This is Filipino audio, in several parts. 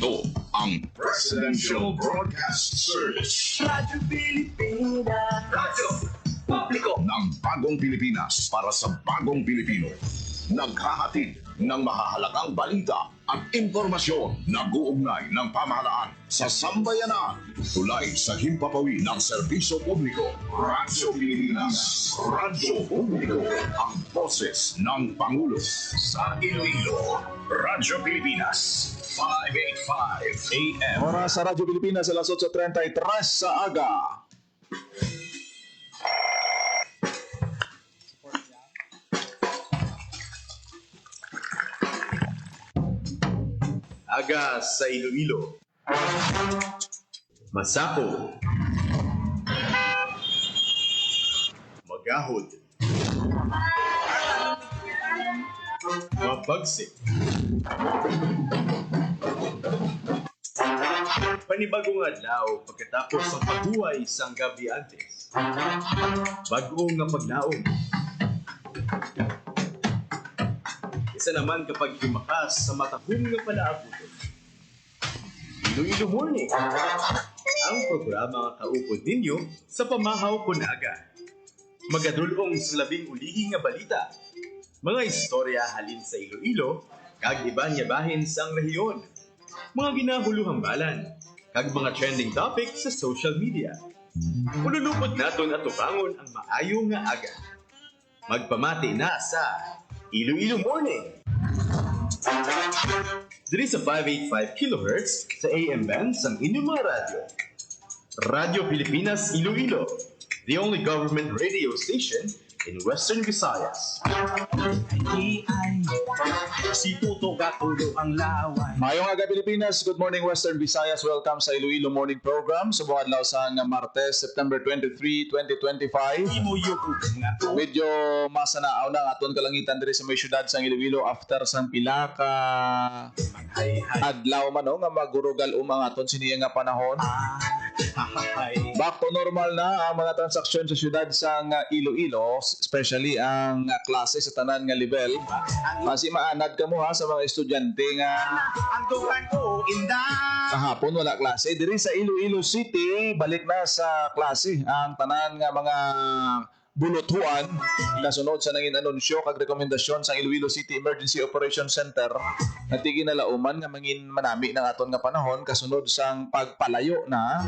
Ito ang Presidential Broadcast Service. Radyo Pilipinas. Radyo Publiko ng Bagong Pilipinas para sa Bagong Pilipino. Naghahatid ng mahahalagang balita at impormasyon na guugnay ng pamahalaan sa sambayanan. Tulay sa himpapawid ng serbisyo publiko. Radyo Pilipinas. Radyo Publiko. Ang boses ng Pangulo sa Iloilo. Radyo Pilipinas. 585 AM. Oras sa Radyo Pilipinas, alas 8:33 sa aga. Aga sa Iloilo. Masako. Magahod. Mapagsik. Panibagong adlaw pagkatapos ng paghuway sang gabi antes. Bagong nga paglaom. Isa naman kapag himakas sa matahong nga palaabuton. Iloilo Morning, ang programa nga kaupod ninyo sa pamahaw kunaga. Magadulong sa labing ulihi nga balita. Mga istorya halin sa Iloilo, kag iba niya bahin sang rehiyon. Mga ginahuluhang balan, kag mga trending topic sa social media. Ululupot naton at tubangon ang maayo nga aga. Magpamati na sa Iloilo Morning. Diri sa 585 kHz sa AM band sang inyong mga radyo. Radyo Pilipinas Iloilo, the only government radio station in Western Visayas. Di ay si Tuto Gatulo ang laway. Mayong aga Pilipinas, good morning Western Visayas. Welcome sa Iloilo Morning Program. Subong adlaw sa Martes, September 23, 2025. Imo yuko nga to. Medyo masanaaw na aton kalangitan diri sa may syudad sang Iloilo after sang pila ka adlaw man nga magurugal ang aton siniya nga panahon. Back to normal na ang mga transaksyon sa syudad sang Iloilo, especially ang klase sa tanan nga level. Kasi maanad ka mo ha sa mga estudyante nga Ang dukan ko inda. kahapon wala klase. Diri sa Iloilo City, balik na sa klase ang tanan nga mga bulutuan kasunod sa nangin anunsyo kag rekomendasyon sa Iloilo City Emergency Operation Center na tiginalauman nga mangin manami ng aton nga panahon kasunod sang pagpalayo na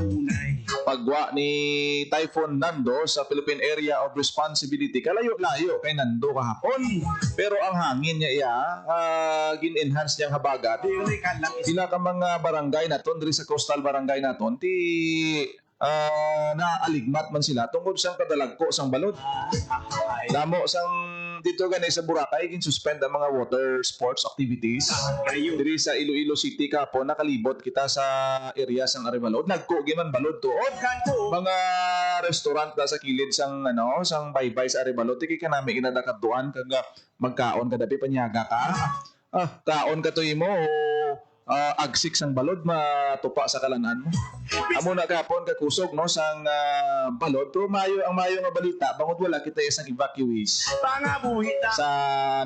pagwa ni Typhoon Nando sa Philippine Area of Responsibility. Kalayo-layo kay Nando kahapon, pero ang hangin niya gin-enhance niyang habagat. Sila ka mga barangay naton diri sa coastal barangay naton naaligmat man sila tungkol sang kadalagko sang balod. Damo sang dito gani sa Boracay gin-suspend ang mga water sports activities. Diri sa Iloilo City kapo nakalibot kita sa area sang Arevalod. Nagko man balod tuod. Mga restaurant na sa kilid sang sang baybay sa Arevalod tiki kanami inadakatuan kag magkaon kadapi panyaga ka. Kaon ka to imo agsik sang balod matupa sa kalanan mo. Amo na kapon ka kusog no sang balod pero mayo nga balita bangod wala kita isang evacuees Pangabuhita. sa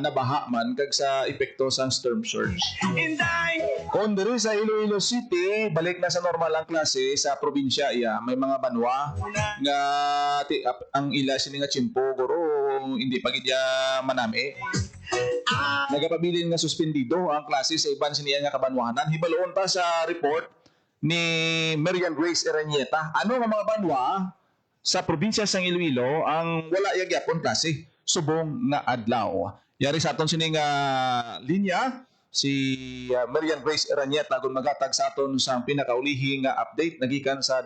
nabaha man kag sa epekto sang storm surge. Inday. Kung diri sa Iloilo City, balik na sa normal ang klase sa probinsya iya. May mga banwa nga ang ila sini nga chimpo guro hindi pa gid manami. Nagapabilin nga suspendido ang klase sa iban siniya nga kabanwahanan. Hibaloon pa sa report ni Marian Grace Eranieta. Ano nga mga banwa sa probinsya sang Iloilo ang wala yagyapon klase subong nga adlaw. Yari sa aton sini nga linya si Marian Grace Eranieta kung magatag sa aton sa pinakaulihi nga update nagikan sa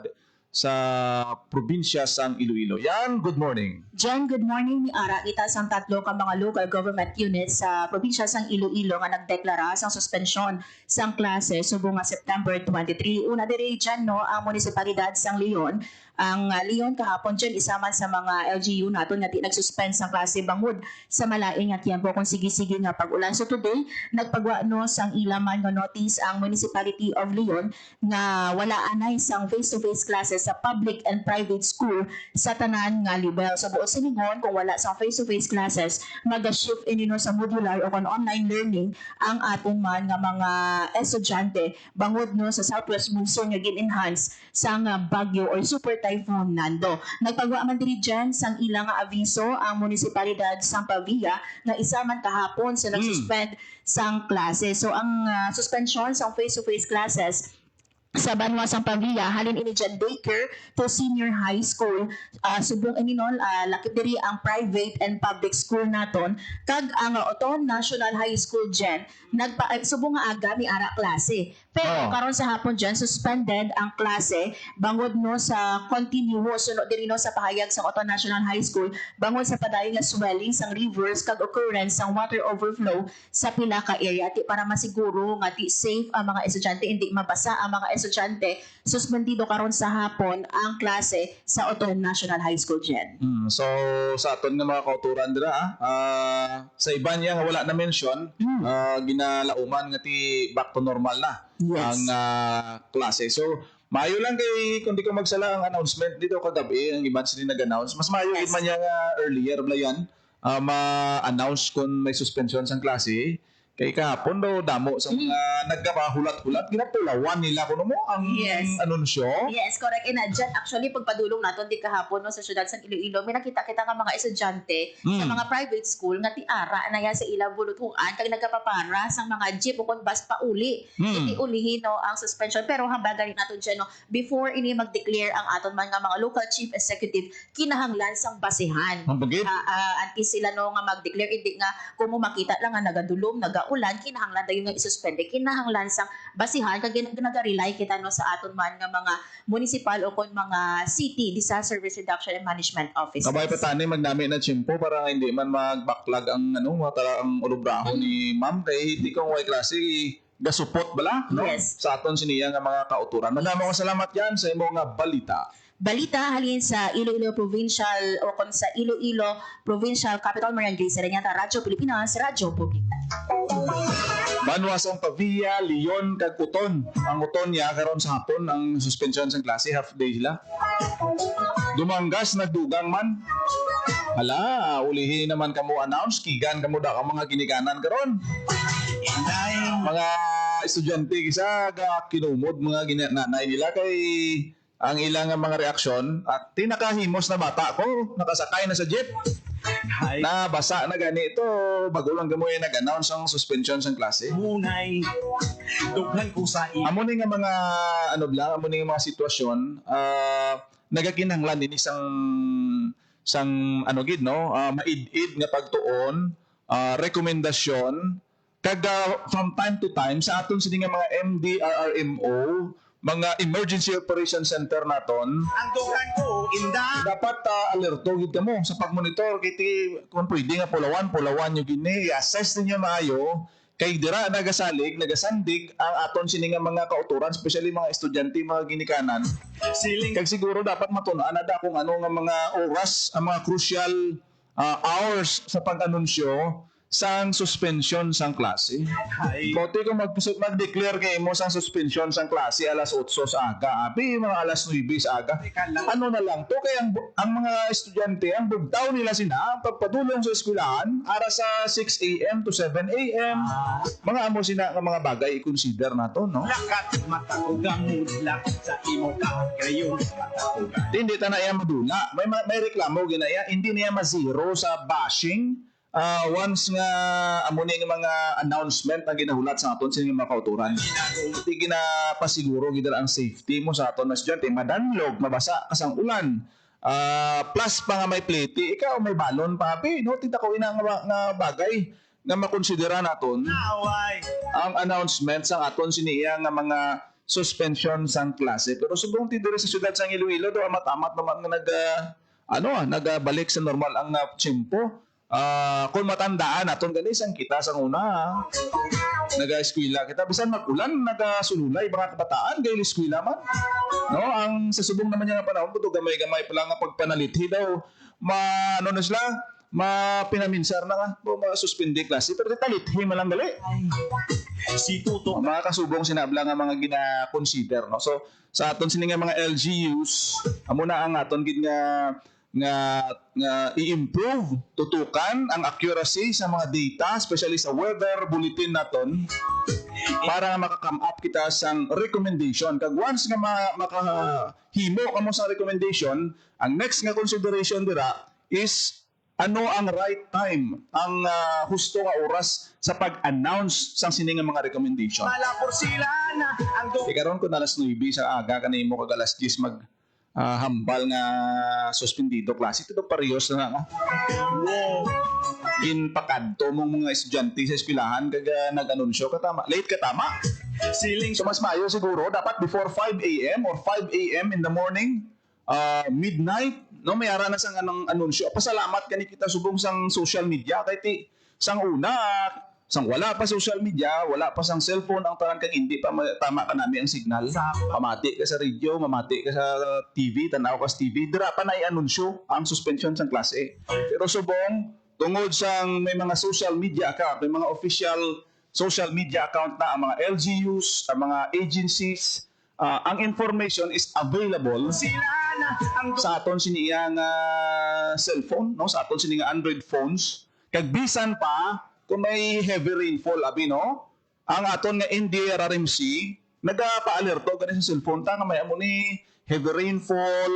probinsya sang Iloilo. Yan, good morning. Jen, good morning. Ara kita sang tatlo ka mga local government units sa probinsya sang Iloilo nga nagdeklara sang suspensyon sang klase subong nga September 23. Una diri dyan, no, ang munisipalidad sang Leon Ang Leon kahapon dyan isa man sa mga LGU nato nga di nagsuspend sang klase bangod sa malaing nga tiempo kung sige-sige nga pag-ulan. So today nagpagwa no sang ilaman nga notice ang Municipality of Leon nga wala anay sang face-to-face classes sa public and private school sa tanan nga level. So buo siningon kung wala sang face-to-face classes mag-shift inino sa modular o kon online learning ang atong man nga mga estudyante bangod no sa Southwest Monsoon nga gin-enhance sang bagyo or super typhoon Nando. Nagpagwa man diri dyan sang ilang nga aviso ang munisipalidad sang Pavia nga isa man kahapon sa nagsuspend sang klase. So ang suspension sang face-to-face classes sa Banwa sang Pavia halin ini dyan daycare to senior high school. Subong ininon lakip diri ang private and public school naton kag ang Oton National High School dyan subong nga aga mi ara klase. Pero karon sa hapon dyan suspended ang klase bangod no sa continuous sunod diri no sa pahayag sa Oton National High School bangod sa padayon nga swelling sang rivers kag occurrence sang water overflow sa pila ka area ti para masiguro nga ti safe ang mga estudyante hindi mabasa ang mga estudyante. Suspendido karon sa hapon ang klase sa Oton National High School dyan. So sa aton nga mga kauturan dira sa iba niya nga wala na mention ginalauman nga ti back to normal na ang klase. So mayo lang kay kung di ko magsala ang announcement dito kagabi ang iban sila nag-announce mas mayo man niya nga earlier blayan ma-announce kung may suspension sang klase. Kay kahapon daw damo sa mga nagkapahulat-hulat ginapulawan nila kuno mo ang anunsyo. Yes, correct. And dyan, actually, pagpadulong naton di kahapon no, sa syudad sa Iloilo, may nakita-kita nga mga estudyante sa mga private school nga tiara na yan sa ilang bulutuan kag nagkapapara sa mga jeep o kung bus pauli. Iti ulihin no, ang suspension. Pero hambaga rin naton dyan, no, before ini mag-declare ang aton man nga mga local chief executive, kinahanglan sang basihan. Anti sila no nga mag-declare, hindi nga kung mo makita lang nga nagadulom, ulan kinahanglan dayon nga isuspende kinahanglan sang basihan kag nag-rely kita no sa aton man nga mga municipal o kon mga city disaster risk reduction and management offices. Kabay patani magnami na tiyempo para hindi man mag-backlog ang ang ulubraho ni ma'am kay hindi ko way klase gasupot bala no sa aton siniya nga mga kauturan. Madamo ko salamat yan sa imong nga balita halin sa Iloilo Provincial o kon sa Iloilo Provincial Capital Barangay sa Radyo Pilipinas, Radyo Publika. Banwa sang Pavia, Leon kag Uton. Ang Uton niya karon sa hapon ang suspension sang klase half day sila. Dumanggas nagdugang man. Hala, ulihin naman kamo announce kigan kamo da ka mga ginikanan karon. Mga estudyante kisa ga kinumod mga ginanay nila kay ang ilang mga reaksyon at tinakahimos na bata ko nakasakay na sa jeep na basa na gani ito bago lang gamoy nag-announce ang suspension sang klase Munay dughan ko sa amo ni nga mga amo ni nga mga sitwasyon nagakinahanglan din sang gid no maid-id nga pagtuon rekomendasyon kag from time to time sa aton sini nga mga MDRRMO mga emergency operation center naton ang dughan ko inda dapat alerto gid kamo sa pagmonitor kiti kung pwede nga pulawan yung gini i-assess ninyo maayo kay dira nagasalig nagasandig ang aton sini nga mga kauturan especially mga estudyante mga ginikanan kag siguro dapat matun-an na kung ano nga mga oras ang mga crucial hours sa pag-anunsyo sang suspension sang klase. Bote kung mag-declare kayo mo sang suspension sang klase alas 8 sa aga, abi mga alas 9 sa aga. Ano na lang to kay ang mga estudyante ang bugtaw nila sina ang pagpadulong sa eskwelahan ara sa 6 AM to 7 AM. Mga amo sina nga mga bagay i-consider nato no. lakat matakugang mudlak sa imo ka gayon matakugang. Hindi ta na iya madula. May reklamo ginaya hindi niya ma-zero sa bashing. Once nga amo ni nga mga announcement ang ginahulat sa aton sa mga kauturan. Iti ginapasiguro gid ang safety mo sa aton na estudyante madanlog mabasa kasang ulan. Plus pa nga may plete, ikaw may balon pa abi no tita ko ina nga bagay nga makonsidera naton ang announcement sa aton siniya nga mga suspension sang klase. Pero subong ti diri sa syudad sang Iloilo do amat-amat naman nga nagbalik sa normal ang tiyempo. Kung matandaan aton gani sang kita sang una naga-eskwela kita bisan mag-ulan nagasululay mga kabataan gay eskwela man No, ang sa subong naman niya nga panahon puto gamay-gamay pala nga pagpanalithi daw ano na sila mapinaminsar na nga masuspindi klase pero talithi man lang gali. Si Tuto Mga kasubong sinabla nga mga gina-consider no. So sa aton sini nga mga LGUs amo na ang aton gid nga i-improve tutukan ang accuracy sa mga data especially sa weather bulletin naton para maka-come up kita sang recommendation kag once nga makahimo kamo sa recommendation ang next nga consideration dira is ano ang right time ang husto nga oras sa pag-announce sang sini nga mga recommendation. malapor sila na ang Ikaroon ko na alas 9 sa aga kanimo kag alas 10 mag hambal nga suspendido klase ito parehas na nga. Ginpakadto mong mga estudyante sa eskwelahan kag nag-anunsyo ka tama. Late ka tama. siling So mas maayo siguro dapat before 5 a.m. or 5 a.m. in the morning, midnight, no may ara na sang anong anunsyo. Pasalamat kani kita subong sang social media kay ti sang una sang wala pa social media, wala pa sang cellphone ang tanan kag hindi pa tama ka nami ang signal. Pamati ka sa radio, mamati ka sa TV, tanaw ka sa TV, dira pa na i-anunsyo ang suspension sang klase. Pero subong tungod sang may mga social media account, may mga official social media account na ang mga LGUs, ang mga agencies, ang information is available sila na ang sa aton siniyang cellphone, no? Sa aton siniyang Android phones. Kag bisan pa kung may heavy rainfall abi no, ang aton nga NDRRMC nagapa-alerto gani sa cellphone ta nga may amo ni heavy rainfall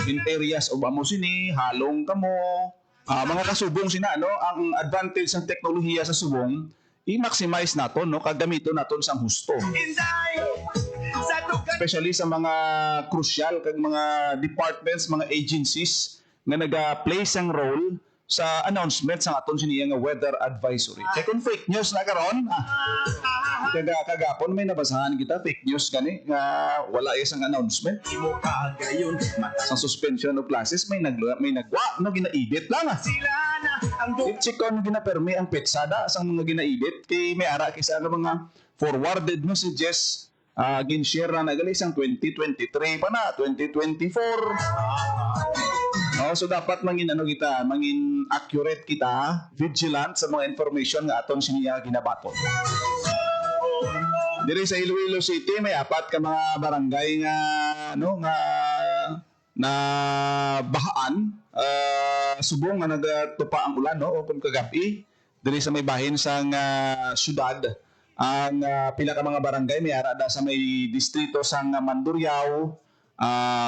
in areas of amo sini halong kamo. Mga kasubong sina no, ang advantage ng teknolohiya sa subong i-maximize naton no, kag gamiton naton sang husto. Inday sa tugan Especially sa mga crucial kag mga departments, mga agencies nga naga-play sang role sa announcement sa aton siniya nga weather advisory. Kaya kung fake news na karon, kagapon may nabasahan kita fake news gani nga wala isang announcement mo kagayon mata sa suspension of classes may nagwa no gina-edit lang sila na ang Check ko gina-permi ang petsada sang mga gina-edit kay may ara kisa nga mga forwarded messages gin-share na gali sang 2023 pa na 2024. So dapat mangin mangin accurate kita, vigilant sa mga information nga aton siniya ginabaton. Diri sa Iloilo City may apat ka mga barangay nga na bahaan subong nga nagatupa ang ulan no o kung kagabi diri sa may bahin sang syudad ang pila ka mga barangay may ara da sa may distrito sang Mandurriao,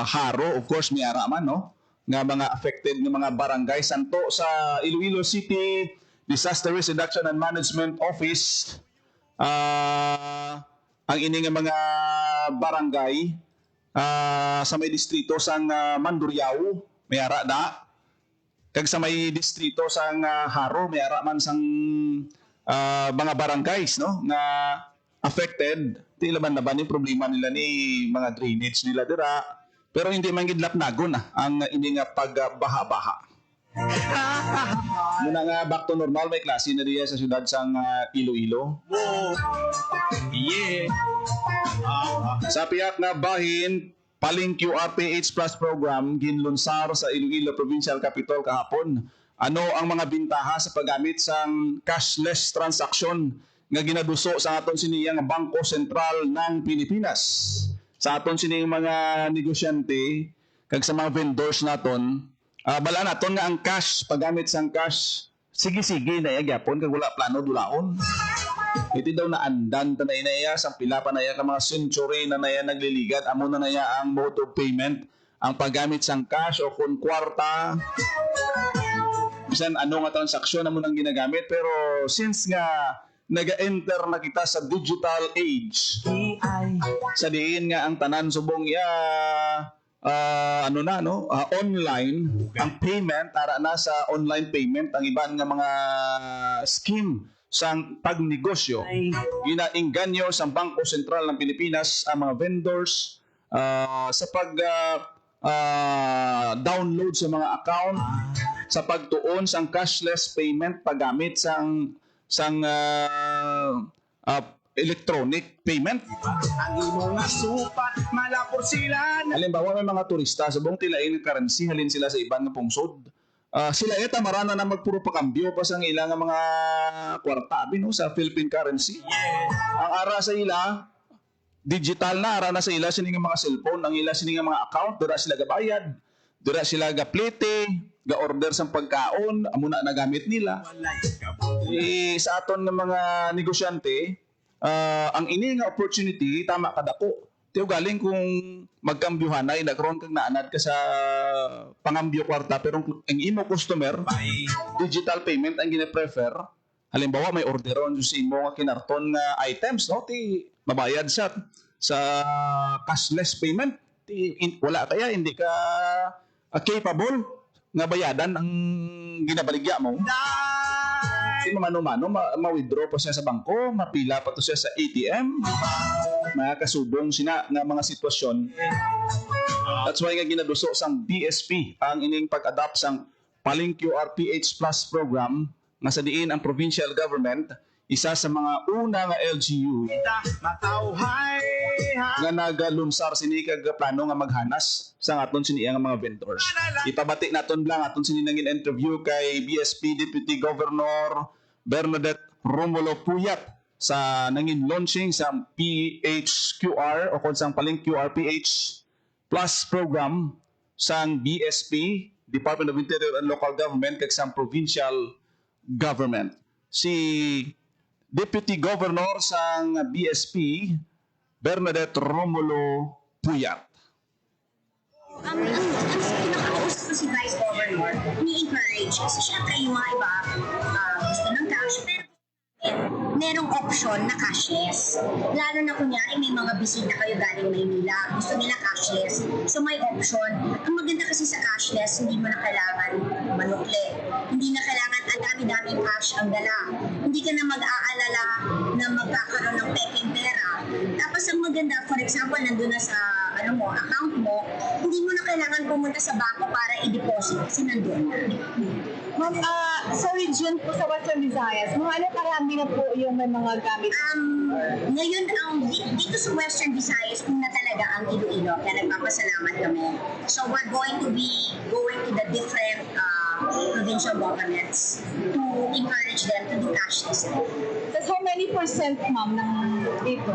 Haro of course may ara man no nga mga affected ng mga barangay santo sa Iloilo City Disaster Risk Reduction and Management Office. Ang ini nga mga barangay sa may distrito sang Mandurriao may ara da kag sa may distrito sang Haro may ara man sang mga barangays no nga affected ti laban na ba ni problema nila ni mga drainage nila dira pero hindi man gid lapnagon ang ini nga pagbaha-baha. Muna nga back to normal may klase na diya sa syudad sang Iloilo. yeah Sa piyak na bahin paling QRPH Plus program ginlunsar sa Iloilo Provincial Capital kahapon. Ano ang mga bintaha sa paggamit sang cashless transaction nga ginaduso sa aton siniyang Bangko Sentral ng Pilipinas? Sa aton siniyang mga negosyante kag sa mga vendors naton, bala naton nga ang cash, paggamit sang cash, sige-sige na gyapon kag wala plano dulaon. Iti daw na andan ta na inaya sang pila pa na ka mga century na naya nagliligad amo na naya ang mode of payment, ang paggamit sang cash o kun kwarta. Bisan ano nga transaksyon na mo nang ginagamit pero since nga naga-enter na kita sa digital age sa diin nga ang tanan subong online ang payment ara na sa online payment ang iban nga mga scheme sang pagnegosyo ginaingganyo sa Bangko Sentral ng Pilipinas ang mga vendors sa pag download sa mga account sa pagtuon sang cashless payment paggamit sang electronic payment. Ang imo nga supat, malapor sila na Halimbawa, may mga turista sa buong tilain ng currency, halin sila sa ibang nga pungsod. Sila ita marana na magpuro pakambyo pa sa ilang nga mga kwarta no, sa Philippine currency. Ang ara sa ila, digital na ara na sa ila sini nga mga cellphone, ang ila sini nga mga account, dira sila gabayad, dira sila gaplete, ga-order sa pagkaon, amo na nagamit nila. Sa aton nga mga negosyante, ang ini nga opportunity tama kadako. Tiyo galing kung magkambyuhan ay nagkaroon kang naanad ka sa pangambyo kwarta pero ang imo customer digital payment ang gina-prefer. Halimbawa may orderon sa imo nga kinarton nga items no ti mabayad sa cashless payment wala kaya hindi ka capable nga bayadan ang ginabaligya mo. Si mano-mano, ma-withdraw pa siya sa bangko, mapila pa to siya sa ATM, makakasubong sina nga mga sitwasyon. That's why nga ginaduso sang BSP ang ining pag-adapt sang Paling QRPH Plus program nga sa diin ang provincial government isa sa mga una nga LGU matawhay nga nagalunsar sini kag plano nga maghanas sa aton sini nga mga vendors. Ipabati naton lang aton sini nangin interview kay BSP Deputy Governor Bernadette Romulo Puyat sa nangin launching sa PHQR o kung sang Paling QRPH Plus program sang BSP Department of Interior and Local Government kag sang provincial government. Si Deputy Governor sang BSP Bernadette Romulo Puyat. Ang pinakausap ko si Vice Governor, ini-encourage kasi syempre yung mga iba gusto ng cash pero merong option na cashless. Lalo na kunyari may mga bisita kayo galing Maynila, gusto nila cashless. So may option. Ang maganda kasi sa cashless, hindi mo na kailangan manukle. Hindi na kailangan ang dami-daming cash ang dala. Hindi ka na mag-aalala na magkakaroon ng peking pera. Tapos ang maganda, for example, nandun na sa account mo, hindi mo na kailangan pumunta sa bangko para i-deposit kasi nandun na. Ma'am, sa region po sa Western Visayas, mga karami na po yung may mga gamit? Ngayon, dito sa Western Visayas, kung na talaga ang Iloilo, kaya nagpapasalamat kami. So we're going to be going to the different provincial governments to encourage them to do cashless. So how many percent, ma'am, ng dito?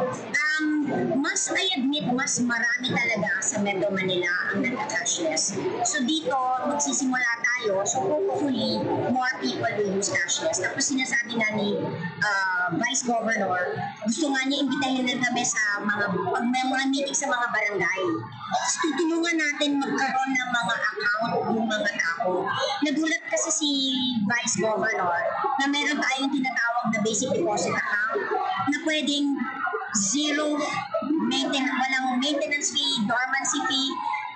I admit, mas marami talaga sa Metro Manila ang nagka-cashless. So dito, magsisimula tayo. So hopefully, more people will use cashless. Tapos sinasabi nga ni Vice Governor, gusto nga niya imbitahin din kami sa pag may mga meeting sa mga barangay. Tapos tutulungan natin magkaroon ng mga account yung mga tao. Nagulat kasi si Vice Governor na meron tayong tinatawag na basic deposit account na pwedeng walang maintenance fee, dormancy fee,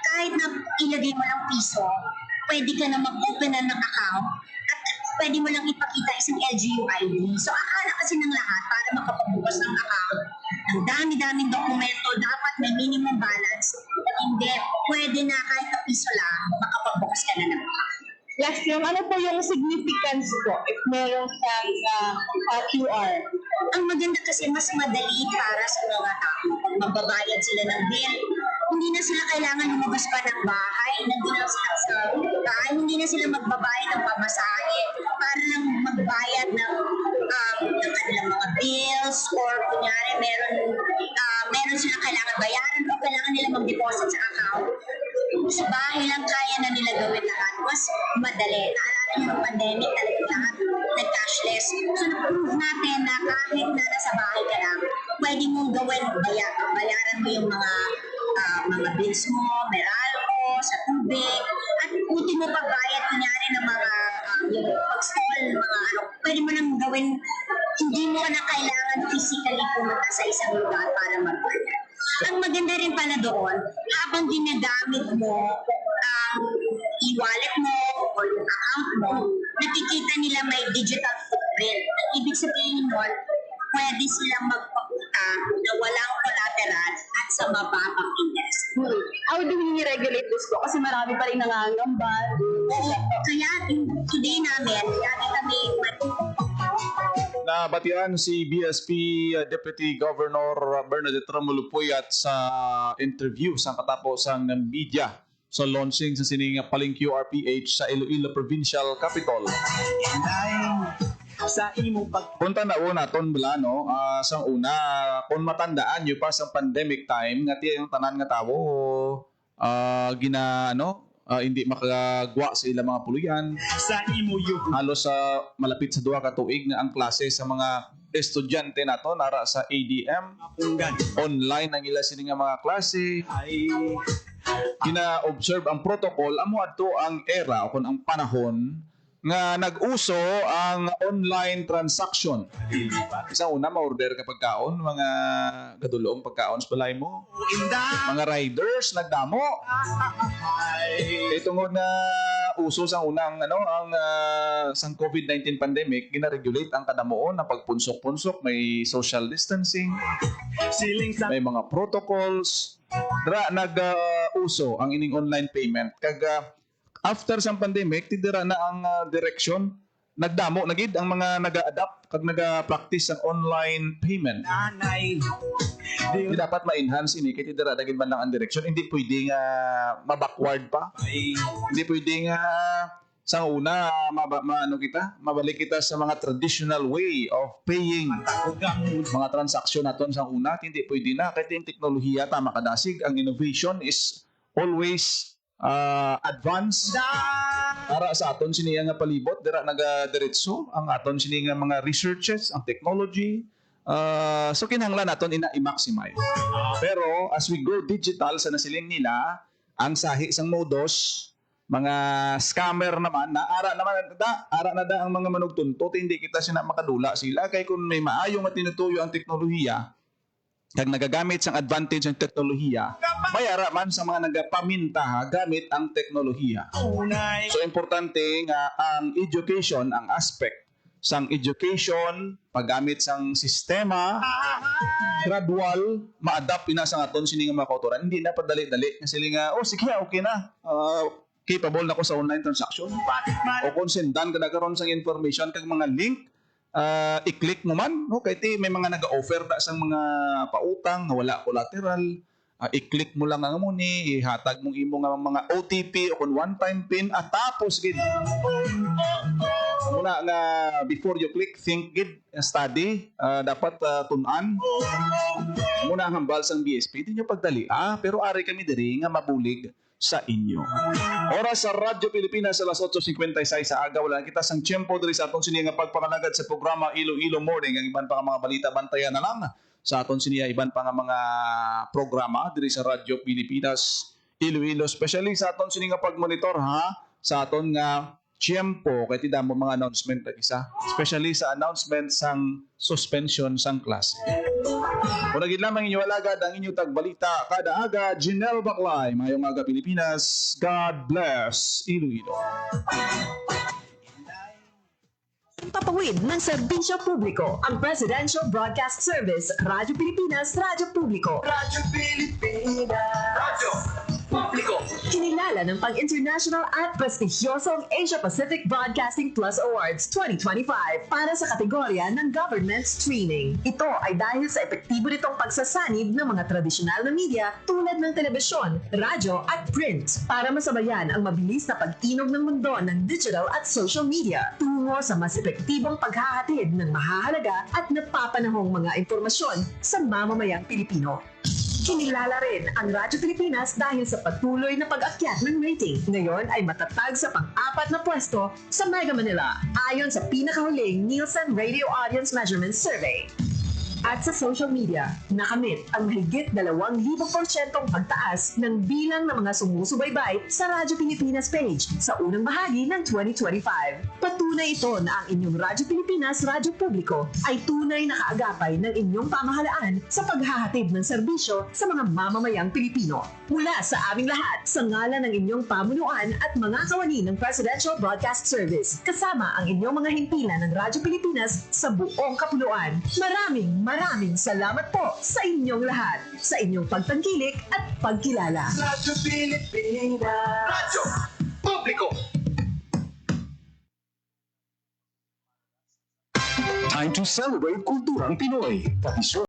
kahit na ilagay mo lang piso, pwede ka na mag-open ng account at pwede mo lang ipakita isang LGU ID. So akala kasi ng lahat para makapagbukas ng account, ang dami-daming dokumento, dapat may minimum balance, at hindi, pwede na kahit na piso lang, makapagbukas ka na ng account. Last year, ano po yung significance po if meron siyang QR? Ang maganda kasi mas madali para sa mga tao. Pag magbabayad sila ng bill, hindi na sila kailangan lumabas pa ng bahay, nandun lang sila sa bahay, hindi na sila magbabayad ng pamasahe para lang magbayad ng kanilang mga bills or kunyari meron sila kailangan bayaran o kailangan nila mag-deposit sa account. Sa bahay lang kaya na nila gawin lahat. Mas madali. Naalala niyo ng pandemic, talagang lahat nag-cashless. So, na-prove natin na kahit na nasa bahay ka lang, pwede mong gawin bayaran mo yung mga bills mo, Meralco, sa tubig, at puti mo pagbayad kunyari ng mga pag-stall, pwede mo nang gawin, hindi mo na kailangan physically pumunta sa isang lugar para magbayad. Ang maganda rin pala doon, habang ginagamit mo ang e-wallet mo o yung account mo, nakikita nila may digital footprint. Ang ibig sabihin nun, pwede silang magpapunta na walang collateral at sa mababang interest. How do we regulate this po? Kasi marami pa rin nangangamba. Kaya today namin, kami nabatian si BSP Deputy Governor Bernadette Ramulupuyat sa interview sa katapos ng media sa launching sa sining Paling QRPH sa Iloilo Provincial Capital. sa imo pag Kung tanaw naton bala no, sa una kung matandaan nyo pa sa pandemic time nga ang tanan nga tawo hindi makagwa sa ilang mga puluyan. sa imo yugo Halos sa malapit sa 2 ka tuig nga ang klase sa mga estudyante nato nara sa ADM. punggan Online ang ila sini nga mga klase. ay Gina-observe ang protocol amo adto ang era o kung ang panahon nga nag-uso ang online transaction. Isang una, ma-order ka pagkaon, mga gadulong pagkaon sa balay mo. Mga riders, nagdamo. Tungod na uso sa unang sang COVID-19 pandemic, gina-regulate ang kadamoon na pagpunsok-punsok, may social distancing, siling sa may mga protocols. Nag-uso ang ining online payment. After sa pandemic, tidira na ang direksyon. Nagdamo, nagid ang mga nag-adapt kag nag-practice ang online payment. nanay Di dapat ma-enhance ini kay tidira nagid man lang ang direksyon. Hindi pwedeng ma-backward pa. ay Hindi pwedeng sa una mabalik kita sa mga traditional way of paying takugang mga transaksyon naton sa una. Hindi pwede na kay yung teknolohiya tama kadasig. Ang innovation is always advance para sa aton siniya nga palibot dira nagadiretso ang aton sini nga mga researches ang technology so kinahanglan naton i-maximize pero as we go digital sa nasiling nila ang sahi sang modus mga scammer naman ara na da ang mga manugtuntot hindi kita sina makadula sila kay kung may maayo nga tinutuyo ang teknolohiya kag nagagamit sang advantage ng teknolohiya, mayara man sa mga nagapaminta gamit ang teknolohiya. unay So importante nga ang education, ang aspect sang education, paggamit sang sistema, gradual, ma-adapt ina sa aton sini nga mga kautoran. Hindi na padali-dali kasi nga sige okay na. Capable na ko sa online transaction. O kung sendan ka nagkaroon sang information kag mga link i-click mo man no kay may mga nag-offer da sang mga pautang nga wala collateral i-click mo lang ang money ihatag mong imo nga mga OTP o kung one time pin at tapos gid muna nga before you click think gid study dapat tun-an muna ang hambal sang BSP di nyo pagdali pero ari kami diri nga mabulig sa inyo. Oras sa Radyo Pilipinas alas 8:56 sa aga. Wala kita sang tiyempo diri sa aton sini nga pagpakalagad sa programa Iloilo Morning. Ang iban pa nga mga balita bantayan na lang sa aton sini iban pa nga mga programa diri sa Radyo Pilipinas Iloilo. Especially sa aton sini nga pagmonitor sa aton nga tiyempo kay tida mo mga announcement na isa. Especially sa announcement sang suspension sang klase. Kung naging lamang inyo alagad ang inyong tagbalita kada aga, Janelle Baclay, Mayong Aga Pilipinas, God bless Iloilo. Papawid ng serbisyo publiko ang Presidential Broadcast Service, Radyo Pilipinas, Radyo Publiko. radyo Pilipinas radyo publiko Kinilala ng pang-international at prestigyosong Asia Pacific Broadcasting Plus Awards 2025 para sa kategorya ng Government Streaming. Ito ay dahil sa epektibo nitong pagsasanib ng mga tradisyonal na media tulad ng telebisyon, radyo at print para masabayan ang mabilis na pag-inog ng mundo ng digital at social media tungo sa mas epektibong paghahatid ng mahahalaga at napapanahong mga impormasyon sa mamamayang Pilipino. Kinilala rin ang Radyo Pilipinas dahil sa patuloy na pag-akyat ng rating. Ngayon ay matatag sa pang-4 na pwesto sa Mega Manila ayon sa pinakahuling Nielsen Radio Audience Measurement Survey. At sa social media, nakamit ang mahigit 2,000% pagtaas ng bilang ng mga sumusubaybay sa Radyo Pilipinas page sa unang bahagi ng 2025. Patunay ito na ang inyong Radyo Pilipinas Radyo Publiko ay tunay na kaagapay ng inyong pamahalaan sa paghahatid ng serbisyo sa mga mamamayang Pilipino. Mula sa aming lahat, sa ngalan ng inyong pamunuan at mga kawani ng Presidential Broadcast Service, kasama ang inyong mga himpilan ng Radyo Pilipinas sa buong kapuluan. Maraming salamat po sa inyong lahat, sa inyong pagtangkilik at pagkilala. radyo Pilipinas radyo publiko time to celebrate kulturang Pinoy. Tradisyon